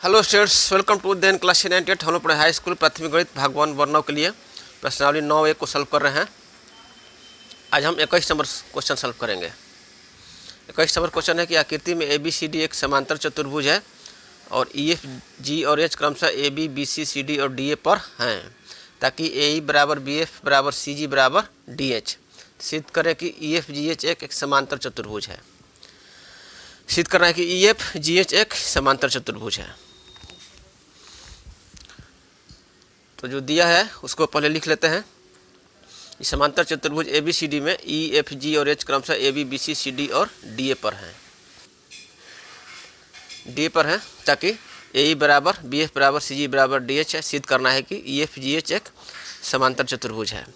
Hello students, welcome to then class 98। हम लोग पढ़े हाई स्कूल प्राथमिक गणित भाग 1 वर्णों के लिए प्रश्नावली 9A को सॉल्व कर रहे हैं। आज हम 21 नंबर क्वेश्चन सॉल्व करेंगे। 21 नंबर क्वेश्चन है कि आकृति में ABCD एक समांतर चतुर्भुज है और EF G और H क्रमशः AB BC CD और DA पर हैं, ताकि AE बराबर BF बराबर CG बराबर DH सिद्ध करें कि EF GH एक समांतर चतुर्भुज है। सिद्ध करना है कि EF GH एक समांतर चतुर्भुज है। तो जो दिया है उसको पहले लिख लेते हैं। इस समांतर चतुर्भुज ABCD में EFG और H क्रमशः AB BC CD और DA पर हैं। DA पर हैं ताकि AE बराबर BF बराबर CG बराबर DH है। सिद्ध करना है कि EF GH एक समांतर चतुर्भुज है।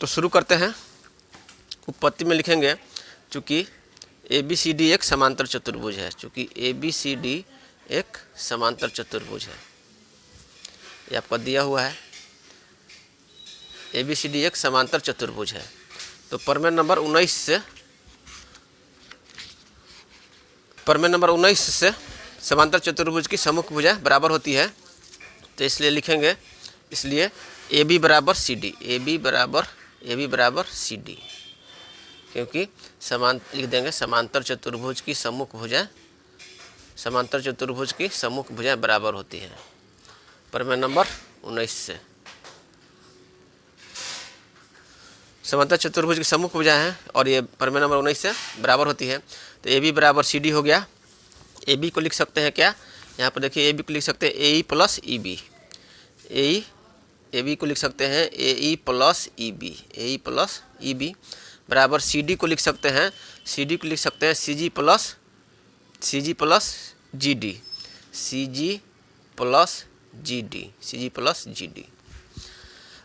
तो शुरू करते हैं। उत्पत्ति में लिखेंगे चूँकि ABCD एक समांतर चतुर्भुज है। चूँकि ABCD एक समांतर चतुर्भुज है, ये आपका दिया हुआ है। ABCD एक समांतर चतुर्भुज है। तो प्रमेय नंबर 19 से समांतर चतुर्भुज की सम्मुख भुजा बराबर होती है। तो इसलिए लिखेंगे, इसलिए AB बराबर CD, AB बराबर CD, क्योंकि लिख देंगे समांतर चतुर्भुज की सम्मुख भुजा बराबर होती है। प्रमेय नंबर 19 से समांतर चतुर्भुज की सम्मुख भुजा है और ये प्रमेय नंबर 19 से बराबर होती है। तो AB बराबर CD हो गया। AB को लिख सकते हैं क्या, यहाँ पर देखिए AB को लिख सकते हैं AE प्लस EB। AB को लिख सकते हैं AE प्लस EB बराबर CD को लिख सकते हैं CG प्लस GD।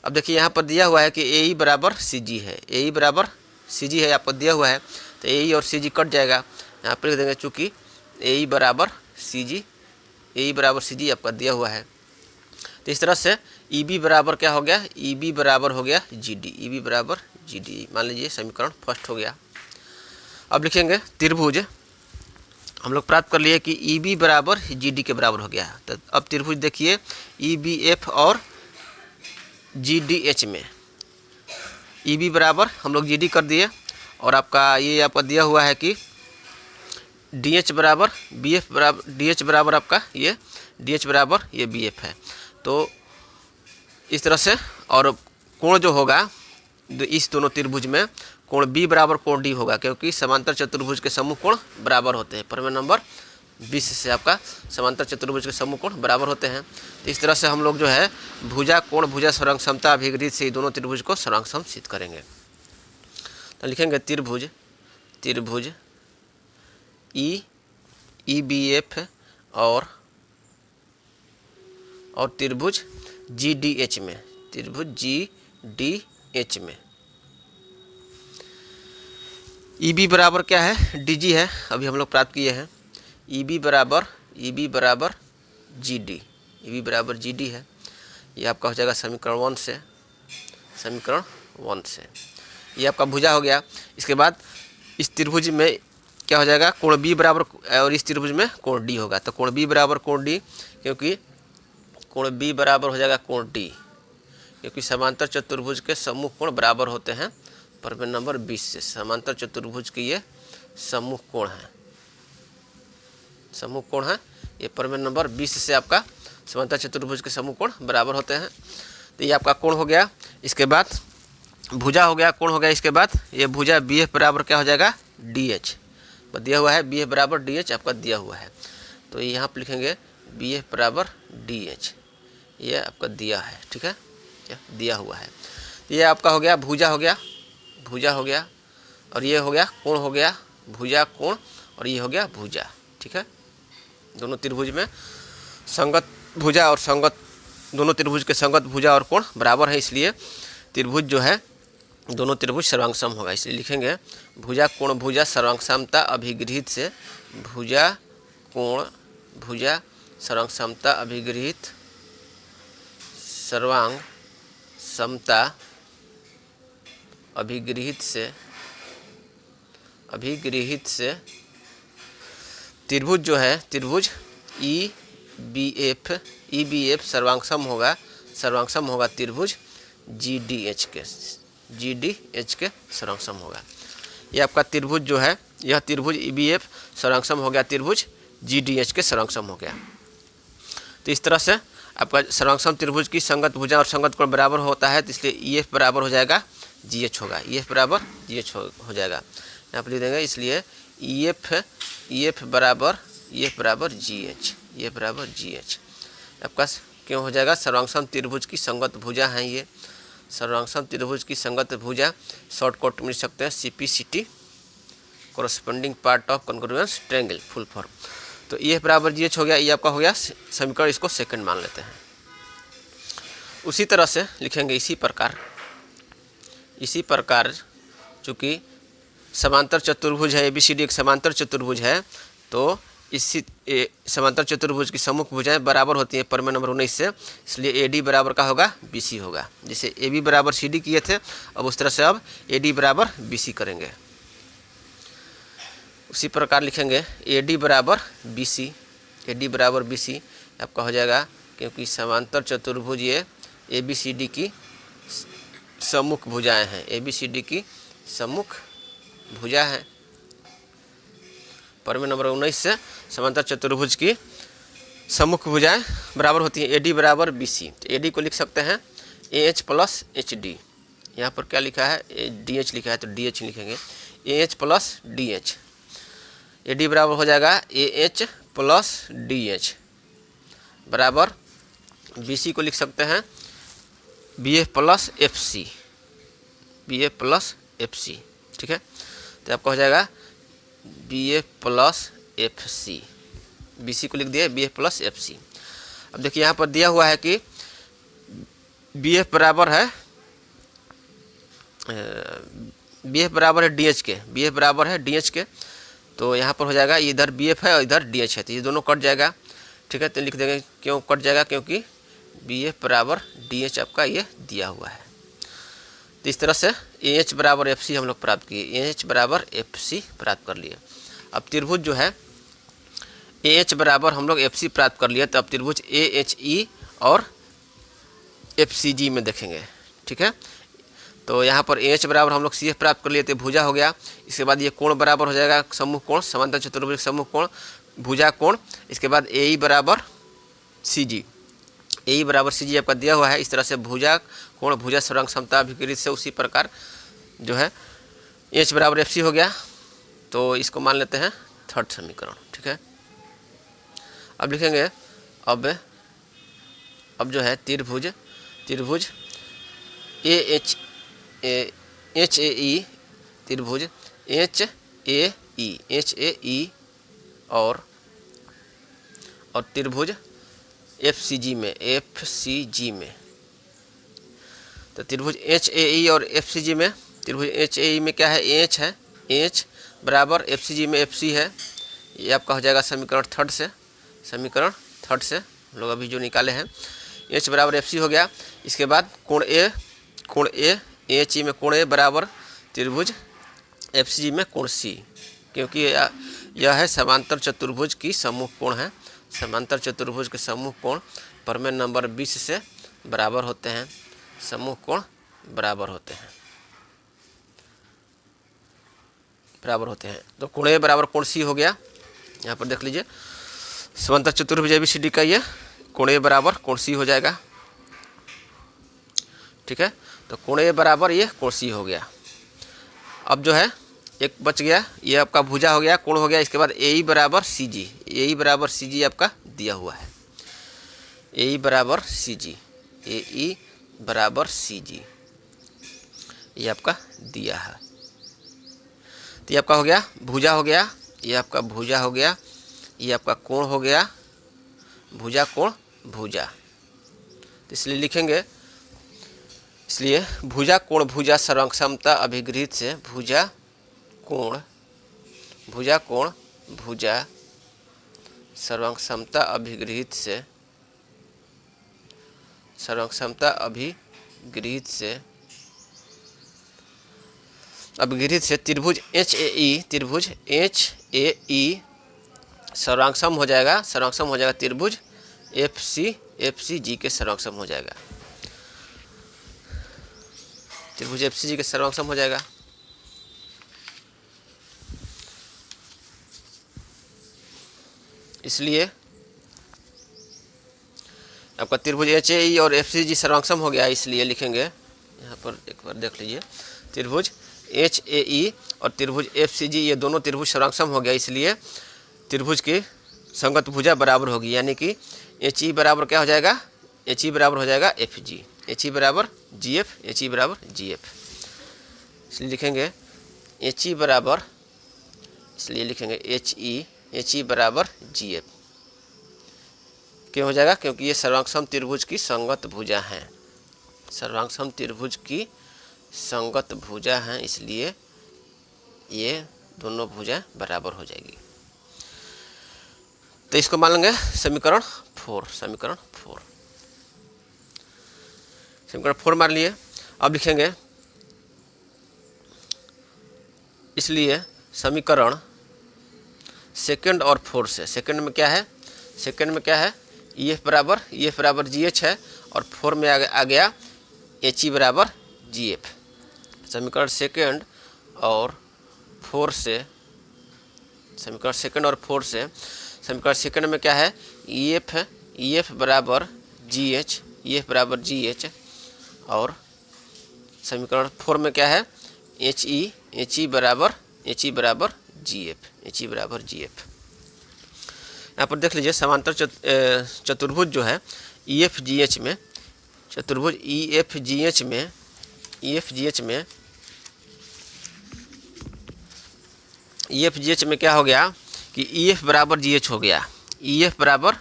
अब देखिए यहाँ पर दिया हुआ है कि AE बराबर CG है, आपको दिया हुआ है। तो AE और CG कट जाएगा, यहाँ पर लिख देंगे चूँकि AE बराबर CG आपका दिया हुआ है। तो इस तरह से EB बराबर क्या हो गया, EB बराबर हो गया GD। मान लीजिए समीकरण फर्स्ट हो गया। अब लिखेंगे त्रिभुज। हम लोग प्राप्त कर लिए कि EB बराबर GD के बराबर हो गया। तो अब त्रिभुज देखिए EBF और GDH में EB बराबर हम लोग GD कर दिए और आपका दिया हुआ है कि DH बराबर BF बराबर DH बराबर आपका ये DH बराबर ये BF है। तो इस तरह से, और कोण जो होगा इस दोनों त्रिभुज में कोण B बराबर कोण D होगा, क्योंकि समांतर चतुर्भुज के समूह कोण बराबर होते हैं। प्रमेय नंबर 20 से आपका समांतर चतुर्भुज के समूह कोण बराबर होते हैं। तो इस तरह से हम लोग जो है भुजा सर्वांग समता अभिगृहित से दोनों त्रिभुज को सर्वांग सम सिद्ध करेंगे। तो लिखेंगे त्रिभुज EBF और त्रिभुज GDH में EB बराबर क्या है, DG है, अभी हम लोग प्राप्त किए हैं। EB बराबर GD है। ये आपका हो जाएगा समीकरण 1 से। ये आपका भुजा हो गया। इसके बाद इस त्रिभुज में क्या हो जाएगा, कोण B बराबर, और इस त्रिभुज में कोण D होगा। तो कोण B बराबर कोण D, क्योंकि कोण B बराबर हो जाएगा कोण D, क्योंकि समांतर चतुर्भुज के सम्मुख कोण बराबर होते हैं। प्रमेय नंबर 20 से समांतर चतुर्भुज की ये सम्मुख कोण है। ये प्रमेय नंबर 20 से आपका समांतर चतुर्भुज के सम्मुख कोण बराबर होते हैं। तो ये आपका कोण हो गया। इसके बाद भुजा हो गया, कोण हो गया। इसके बाद ये भुजा BF बराबर क्या हो जाएगा, DH दिया हुआ है। BF बराबर DH आपका दिया हुआ है। तो यहाँ पर लिखेंगे BF बराबर DH, ये आपका दिया है, ठीक है, दिया हुआ है। ये आपका हो गया भुजा हो गया, और ये हो गया कोण हो गया, भुजा कोण, और ये हो गया भुजा, ठीक है। दोनों त्रिभुज में संगत भुजा और दोनों त्रिभुज के संगत भुजा और कोण बराबर है, इसलिए त्रिभुज जो है दोनों त्रिभुज सर्वांग सम होगा। इसलिए लिखेंगे भुजा कोण भुजा सर्वांग समता अभिगृहित से भुजा कोण भुजा सर्वांग समता अभिगृहित सर्वांग समता अभिगृहित से त्रिभुज जो है, त्रिभुज ई बी एफ सर्वांग सम होगा त्रिभुज जी डी एच के सर्वांग सम होगा। ये आपका त्रिभुज जो है, यह त्रिभुज ई बी एफ सर्वांग सम हो गया त्रिभुज जी डी एच के सर्वांग सम हो गया। तो इस तरह से आपका सर्वांग सम त्रिभुज की संगत भुजा और संगत कोण बराबर होता है, तो इसलिए ई एफ बराबर हो जाएगा जी एच होगा, ई एफ बराबर जी एच हो जाएगा। यहाँ पर लिख देंगे, इसलिए ई एफ बराबर जी एच आपका क्यों हो जाएगा, सर्वांग सम त्रिभुज की संगत भुजा है। ये सर्वांग सम त्रिभुज की संगत भुजा शॉर्टकट में लिख सकते हैं CPCT, corresponding part of congruence triangle, full form. तो ई एफ बराबर जी एच हो गया, ये आपका हो गया समीकरण, इसको सेकंड मान लेते हैं। उसी तरह से लिखेंगे इसी प्रकार चूँकि समांतर चतुर्भुज है, ABCD एक समांतर चतुर्भुज है, तो इसी समांतर चतुर्भुज की सम्मुख भुजाएं बराबर होती हैं प्रमेय नंबर 19 से, इसलिए AD बराबर का होगा BC होगा। जैसे AB बराबर CD किए थे, अब उस तरह से अब AD बराबर BC करेंगे। उसी प्रकार लिखेंगे AD बराबर BC आपका हो जाएगा, क्योंकि समांतर चतुर्भुज ये ABCD की सम्मुख भुजाएं हैं, ABCD की सम्मुख भुजा है। प्रमेय नंबर 19 से समांतर चतुर्भुज की सम्मुख भुजाएं बराबर होती हैं, AD बराबर BC। तो AD को लिख सकते हैं AH प्लस HD, यहाँ पर क्या लिखा है DH लिखा है, तो DH लिखेंगे AH प्लस DH। AD बराबर हो जाएगा AH प्लस DH बराबर BC को लिख सकते हैं BF प्लस FC, ठीक है। तो आपका हो जाएगा BF प्लस FC, BC को लिख दिया BF प्लस FC। अब देखिए यहाँ पर दिया हुआ है कि BF बराबर है DH के, तो यहाँ पर हो जाएगा इधर BF है और इधर DH है, तो ये दोनों कट जाएगा, ठीक है। तो लिख देंगे क्यों कट जाएगा, क्योंकि BF बराबर DH आपका ये दिया हुआ है। तो इस तरह से AH बराबर FC हम लोग प्राप्त किए, AH बराबर FC प्राप्त कर लिए। अब त्रिभुज जो है AH बराबर हम लोग FC प्राप्त कर लिए, तो अब त्रिभुज AHE और FCG में देखेंगे, ठीक है। तो यहाँ पर AH बराबर हम लोग CF प्राप्त कर लिए, तो भुजा हो गया। इसके बाद ये कोण बराबर हो जाएगा सम्मुख कोण, समांतर चतुर्भुज सम्मुख कोण, भुजा कोण। इसके बाद AE बराबर CG, AE बराबर CG आपका दिया हुआ है। इस तरह से भुजा कोण भुजा सर्वांग समता अभिकृत से उसी प्रकार जो है H बराबर FC हो गया, तो इसको मान लेते हैं थर्ड समीकरण, ठीक है। अब लिखेंगे अब जो है त्रिभुज HAE, त्रिभुज HAE और त्रिभुज FCG में, तो त्रिभुज HAE और FCG में, त्रिभुज HAE में क्या है AH है, AH बराबर FCG में FC है। ये आपका हो जाएगा समीकरण थर्ड से हम लोग अभी जो निकाले हैं, H बराबर FC हो गया। इसके बाद कोण A AHE में कोण A बराबर त्रिभुज FCG में कोण C, क्योंकि यह है समांतर चतुर्भुज की सम्मुख कोण है। समांतर चतुर्भुज के सम्मुख कोण प्रमेय नंबर 20 से बराबर होते हैं, सम्मुख कोण बराबर होते हैं। तो कोण A बराबर कोण C हो गया। यहाँ पर देख लीजिए समांतर चतुर्भुज ABCD का ये कोण A बराबर कोण C हो जाएगा, ठीक है। तो कोण A बराबर ये कोण C हो गया। अब जो है एक बच गया, ये आपका भुजा हो गया, कोण हो गया। इसके बाद AE बराबर CG आपका दिया हुआ है, AE बराबर CG ये आपका दिया है। तो ये आपका हो गया भुजा हो गया, ये आपका भुजा हो गया, ये आपका कोण हो गया, भुजा कोण भुजा। तो इसलिए लिखेंगे, इसलिए भुजा कोण भुजा सर्वांग समता अभिगृहित से भुजा कोण भुजा सर्वांग समता अभिगृहित से त्रिभुज HAE सर्वांग हो जाएगा, सर्वांग हो जाएगा त्रिभुज एफ सी जी के सर्वांग हो जाएगा, त्रिभुज एफ सी जी के सर्वांग हो जाएगा। इसलिए आपका त्रिभुज एच ए ई और एफ सी जी सर्वांग हो गया, इसलिए लिखेंगे यहाँ पर एक बार देख लीजिए, त्रिभुज एच ए ई और त्रिभुज एफ सी जी ये दोनों त्रिभुज सर्वांग हो गया, इसलिए त्रिभुज की संगत भुजा बराबर होगी, यानी कि एच ई बराबर क्या हो जाएगा, एच ई बराबर हो जाएगा एफ जी, एच ई बराबर जी एफ, एच ई बराबर जी एफ। इसलिए लिखेंगे एच ई बराबर, इसलिए लिखेंगे एच ई बराबर जी एफ। क्यों हो जाएगा, क्योंकि ये सर्वांग त्रिभुज की संगत भुजा हैं, सर्वांग त्रिभुज की संगत भुजा हैं, इसलिए ये दोनों भुजा बराबर हो जाएगी। तो इसको मान लेंगे समीकरण 4, समीकरण 4, समीकरण 4 मान लिए। अब लिखेंगे, इसलिए समीकरण सेकंड और 4 से, सेकंड में क्या है, सेकंड में क्या है, ई एफ बराबर जी एच है, और 4 में आ गया एच ई बराबर जी एफ। समीकरण सेकंड और 4 से, समीकरण सेकंड और 4 से, समीकरण सेकंड में क्या है, ई एफ बराबर जी एच, ई एफ बराबर जी एच, और समीकरण 4 में क्या है, एच ई बराबर जी एफ, एच ई बराबर जी एफ। यहाँ पर देख लीजिए समांतर चतुर्भुज जो है ई एफ जी एच में, चतुर्भुज ई एफ जी एच में क्या हो गया कि ई एफ बराबर जी एच हो गया, ई एफ बराबर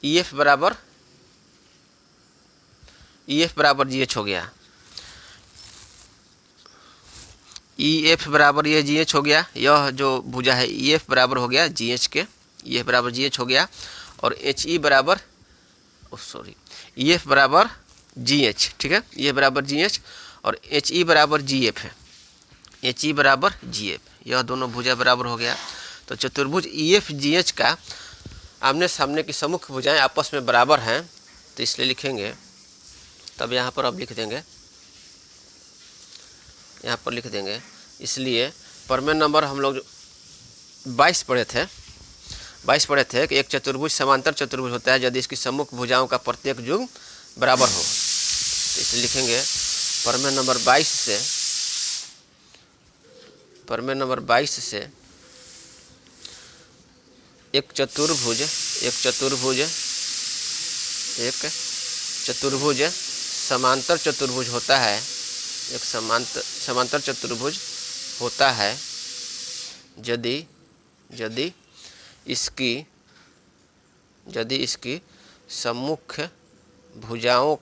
जी एच हो गया, ई एफ बराबर ये जी एच हो गया, यह जो भुजा है ई एफ बराबर हो गया जी एच के, ई एफ बराबर जी एच हो गया, और एच ई बराबर ई एफ बराबर जी एच, ठीक है, ई एफ बराबर जी एच और एच ई बराबर जी एफ है, एच ई बराबर जी एफ, यह दोनों भुजा बराबर हो गया। तो चतुर्भुज ई एफ जी एच का आमने सामने की सम्मुख भुजाएं आपस में बराबर हैं, तो इसलिए लिखेंगे, तब यहाँ पर अब लिख देंगे, यहाँ पर लिख देंगे, इसलिए प्रमेय नंबर हम लोग 22 पढ़े थे कि एक चतुर्भुज समांतर चतुर्भुज होता है यदि इसकी सम्मुख भुजाओं का प्रत्येक युग्म बराबर हो। तो इसलिए लिखेंगे प्रमेय नंबर 22 से एक चतुर्भुज समांतर चतुर्भुज होता है, एक समांतर चतुर्भुज होता है यदि इसकी सम्मुख भुजाओं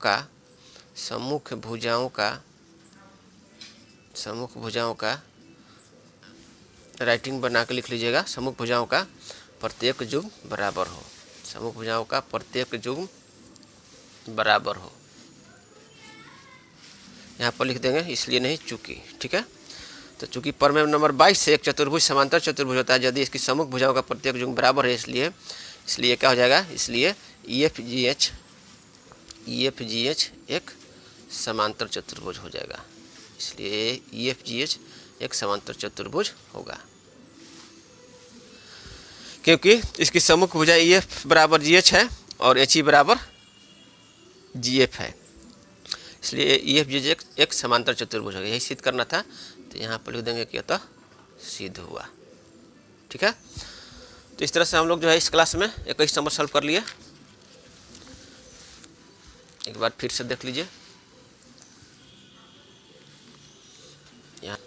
का राइटिंग बना के लिख लीजिएगा, सम्मुख भुजाओं का प्रत्येक युग्म बराबर हो, सम्मुख भुजाओं का प्रत्येक युग्म बराबर हो, यहाँ पर लिख देंगे, इसलिए नहीं चूंकि, ठीक है। तो चूंकि प्रमेय नंबर 22 से एक चतुर्भुज समांतर चतुर्भुज होता है यदि इसकी सम्मुख भुजाओं का प्रत्येक युग्म बराबर है, इसलिए क्या हो जाएगा, इसलिए ई एफ जी एच एक समांतर चतुर्भुज हो जाएगा, इसलिए ई एफ जी एच एक समांतर चतुर्भुज होगा, क्योंकि इसकी सम्मुख भुजा ई एफ बराबर जी एच है और एच ई बराबर जी एफ है, इसलिए ई एफ जी एच एक समांतर चतुर्भुज होगा। यही सिद्ध करना था, तो यहाँ पर लिख देंगे कि यह तो सिद्ध हुआ, ठीक है। तो इस तरह से हम लोग जो है इस क्लास में 21 नंबर सॉल्व कर लिए। एक बार फिर से देख लीजिए, यहाँ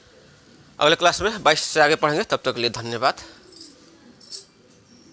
अगले क्लास में 22 से आगे पढ़ेंगे, तब तक के लिए धन्यवाद।